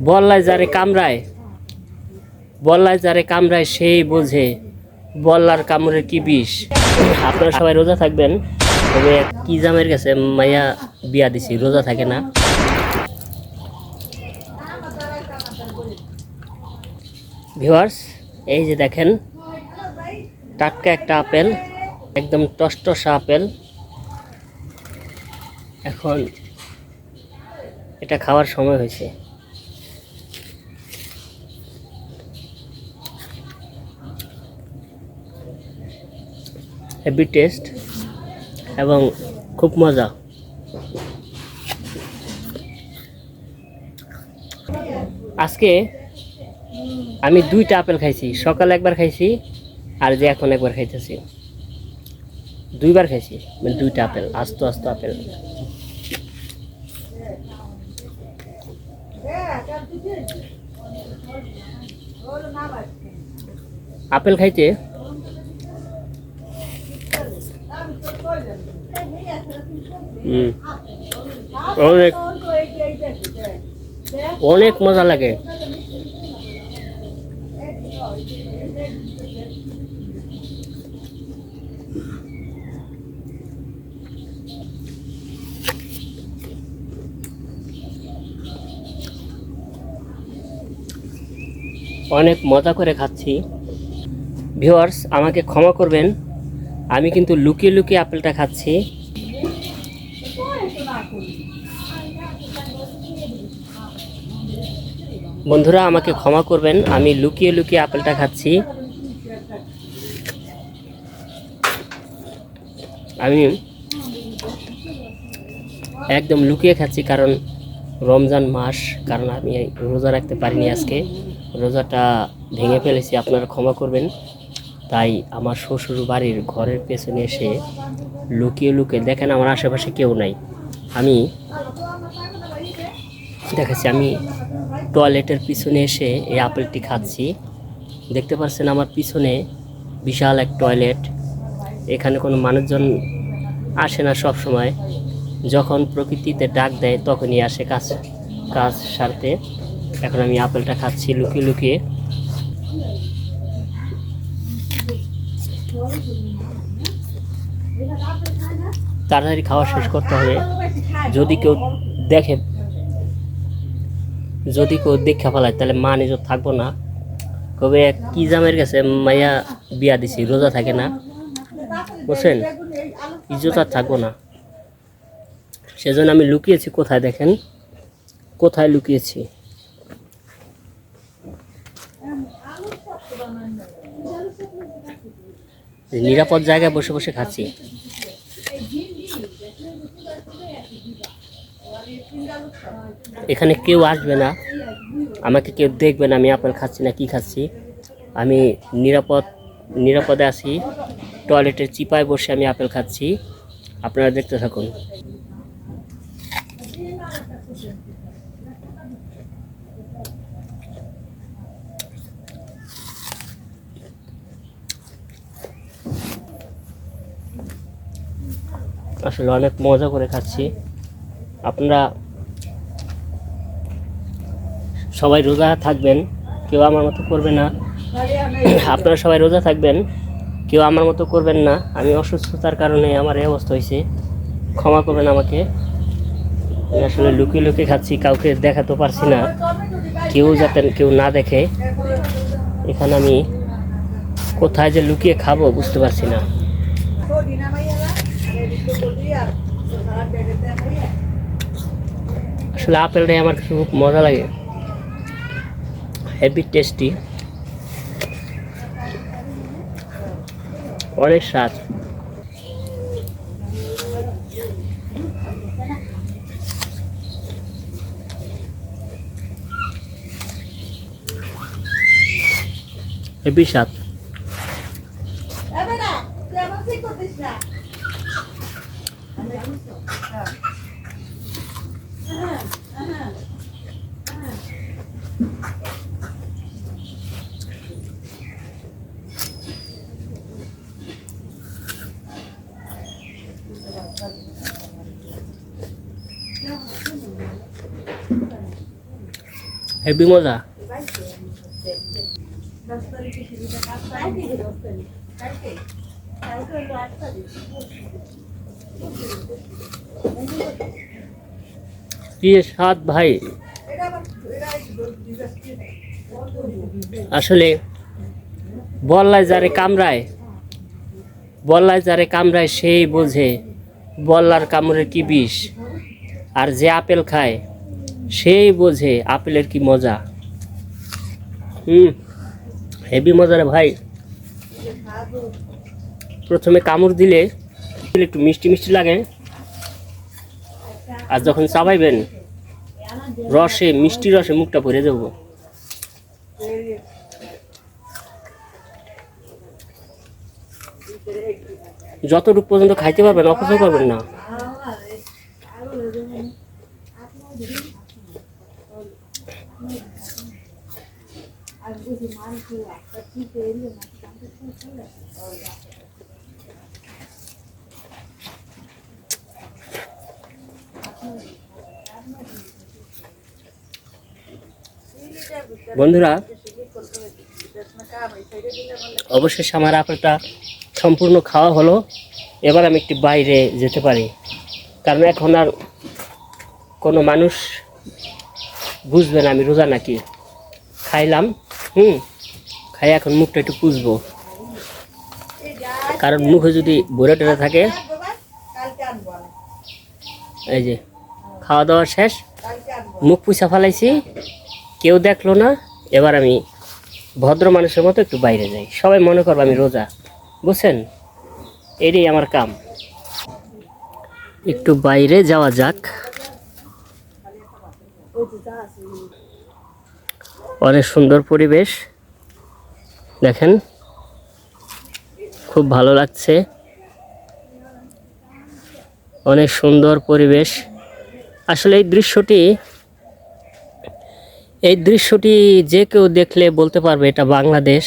বল্লায় যারে কামড়ায় সেই বোঝে বল্লার কামড়ের কি বিষ। আপনারা সবাই রোজা থাকবেন। তবে কি জামের কাছে মাইয়া বিয়া দিছি, রোজা থাকে না। ভিউয়ার্স, এই যে দেখেন টাটকা একটা আপেল, একদম টসটসা আপেল। এখন এটা খাওয়ার সময় হয়েছে। হেভি টেস্ট এবং খুব মজা। আজকে আমি 2টা আপেল খাইছি, সকালে একবার খাইছি আর যে এখন একবার খাইতেছি। 2বার খাইছি, মানে 2টা আপেল, আস্ত আপেল। আপেল খাইতে অনেক অনেক মজা লাগে। অনেক মজা করে খাচ্ছি। ভিউয়ার্স, আমাকে ক্ষমা করবেন, আমি কিন্তু লুকিয়ে লুকিয়ে আপেলটা খাচ্ছি। বন্ধুরা আমাকে ক্ষমা করবেন, আমি লুকিয়ে লুকিয়ে আপেলটা খাচ্ছি। আমি একদম লুকিয়ে খাচ্ছি, কারণ রমজান মাস, কারণ আমি রোজা রাখতে পারিনি আজকে, রোজাটা ভেঙে ফেলেছি, আপনারা ক্ষমা করবেন। তাই আমার শ্বশুর বাড়ির ঘরের পেছনে এসে লুকিয়ে লুকিয়ে, দেখেন আমার আশেপাশে কেউ নাই, আমি দেখাচ্ছি, আমি টয়লেটের পিছনে এসে এই আপেলটি খাচ্ছি। দেখতে পাচ্ছেন আমার পিছনে বিশাল এক টয়লেট। এখানে কোনো মানুষজন আসে না সব সময়, যখন প্রকৃতিতে ডাক দেয় তখনই আসে কাজ সারতে। এখন আমি আপেলটা খাচ্ছি লুকিয়ে লুকিয়ে। তাড়াতাড়ি খাওয়া শেষ করতে হবে, যদি কেউ দেখা ফেলায় তাহলে মান ইজ্জত থাকবো না। কবে কি জামের কাছে মাইয়া বিয়া দিছি, রোজা থাকে না, বুঝছেন, ইজ্জত আর থাকবো না। সেজন্য আমি লুকিয়েছি। কোথায় দেখেন, কোথায় লুকিয়েছি। নিরাপদ জায়গায় বসে বসে খাচ্ছি। এখানে কেউ আসবে না, আমাকে কেউ দেখবে না আমি আপেল খাচ্ছি না কি খাচ্ছি। আমি নিরাপদে আছি, টয়লেটের চিপায় বসে আমি আপেল খাচ্ছি। আপনারা দেখতে থাকুন। আসলে অনেক মজা করে খাচ্ছি। আপনারা সবাই রোজা থাকবেন, কেউ আমার মতো করবে না। আপনারা সবাই রোজা থাকবেন, কেউ আমার মতো করবেন না। আমি অসুস্থতার কারণে আমার এই অবস্থা হয়েছে, ক্ষমা করবেন আমাকে। আসলে লুকিয়ে লুকিয়ে খাচ্ছি, কাউকে দেখাতে পারছি না, যাতে কেউ না দেখে। এখানে আমি কোথায় যে লুকিয়ে খাবো বুঝতে পারছি না। আসলে আপেলটাই আমার খুব মজা লাগে, হেভি টেস্টি, অনেক স্বাদ। হেভি স্বাদ। হেভি মজা। কি স্বাদ ভাই! আসলে বল্লায় যারে কামড়ায় সেই বোঝে বল্লার কামড়ের কি বিষ, আর যে আপেল খায় সেই বোঝে আপেলের কি মজা। হেভি মজা রে ভাই। প্রথমে কামড় দিলে একটু মিষ্টি মিষ্টি লাগে, আর যখন চাবাইবেন মিষ্টি রসে মুখটা ভরে যাব। যতটুকু পর্যন্ত খাইতে পারবেন অপচয় করবেন না। বন্ধুরা, অবশেষে আমার আপেলটা সম্পূর্ণ খাওয়া হলো। এবার আমি একটু বাইরে যেতে পারি, কারণ এখন আর কোনো মানুষ বুঝবে না আমি রোজা নাকি। খাইলাম, খাই এখন মুখটা একটু পুষবো, কারণ মুখে যদি ভরে টেরে থাকে। এই যে খাওয়া দাওয়া শেষ, মুখ পুষা ফেলাইছি, কেউ দেখলো না। এবার আমি ভদ্র মানুষের মতো একটু বাইরে যাই, সবাই মনে করবো আমি রোজা, বুঝছেন? এটাই আমার কাম। একটু বাইরে যাওয়া যাক। অনেক সুন্দর পরিবেশ, দেখেন, খুব ভালো লাগছে। অনেক সুন্দর পরিবেশ। আসলে এই দৃশ্যটি যে কেউ দেখলে বলতে পারবে এটা বাংলাদেশ,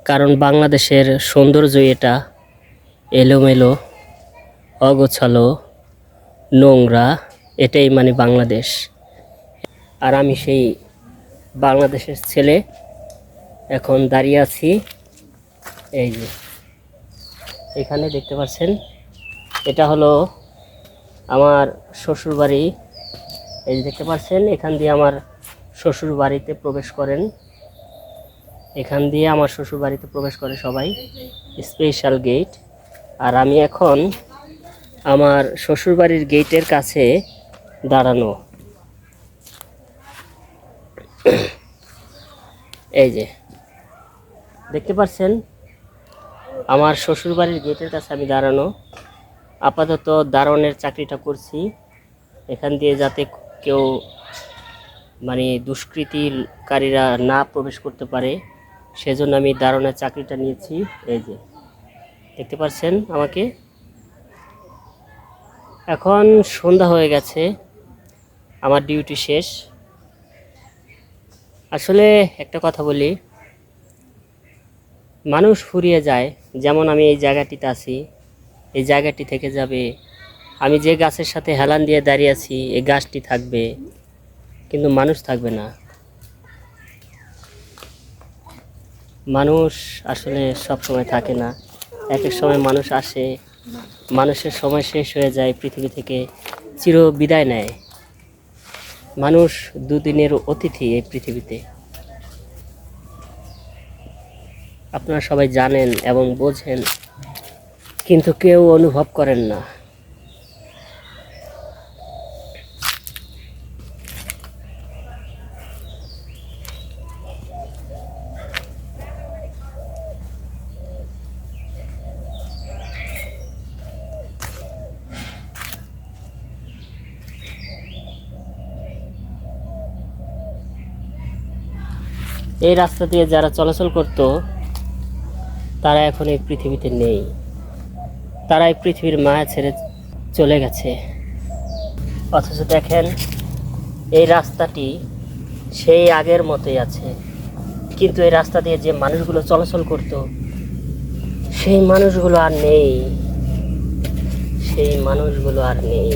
কারণ বাংলাদেশের সৌন্দর্যই এটা। এলোমেলো, অগোছালো, নোংরা, এটাই মানে বাংলাদেশ। আর আমি সেই বাংলাদেশের ছেলে এখন দাঁড়িয়ে আছি। এই যে এখানে দেখতে পাচ্ছেন, এটা হলো আমার শ্বশুর বাড়ি। এই যে দেখতে পাচ্ছেন, এখান দিয়ে আমার শ্বশুর বাড়িতে প্রবেশ করেন। এখান দিয়ে আমার শ্বশুর বাড়িতে প্রবেশ করে সবাই, স্পেশাল গেট। আর আমি এখন আমার শ্বশুর বাড়ির গেটের কাছে দাঁড়ানো। এই যে দেখতে পাচ্ছেন, আমার শ্বশুর বাড়ির গেটের কাছে আমি দাঁড়ানো। আপাতত দারোয়ানের চাকরিটা করছি, এখান দিয়ে যাতে কেউ মানে দুষ্কৃতিকারীরা না প্রবেশ করতে পারে, সেজন্য আমি দারোয়ানের চাকরিটা নিয়েছি। এই যে দেখতে পাচ্ছেন আমাকে। এখন সন্ধ্যা হয়ে গেছে, আমার ডিউটি শেষ। আসলে একটা কথা বলি, মানুষ ফুরিয়ে যায়। যেমন আমি এই জায়গাটিতে আছি, এই জায়গাটি থেকে যাবে। আমি যে গাছের সাথে হেলান দিয়ে দাঁড়িয়ে আছি, এই গাছটি থাকবে, কিন্তু মানুষ থাকবে না। মানুষ আসলে সব সময় থাকে না, এক এক সময় মানুষ আসে, মানুষের সময় শেষ হয়ে যায়, পৃথিবী থেকে চির বিদায় নেয়। মানুষ দুদিনের অতিথি এই পৃথিবীতে, আপনারা সবাই জানেন এবং বোঝেন, কিন্তু কেউ অনুভব করেন না। এই রাস্তা দিয়ে যারা চলাচল করত, তারা এখন এই পৃথিবীতে নেই। তারা এই পৃথিবীর মায়া ছেড়ে চলে গেছে। অথচ দেখেন, এই রাস্তাটি সেই আগের মতোই আছে, কিন্তু এই রাস্তা দিয়ে যে মানুষগুলো চলাচল করত, সেই মানুষগুলো আর নেই।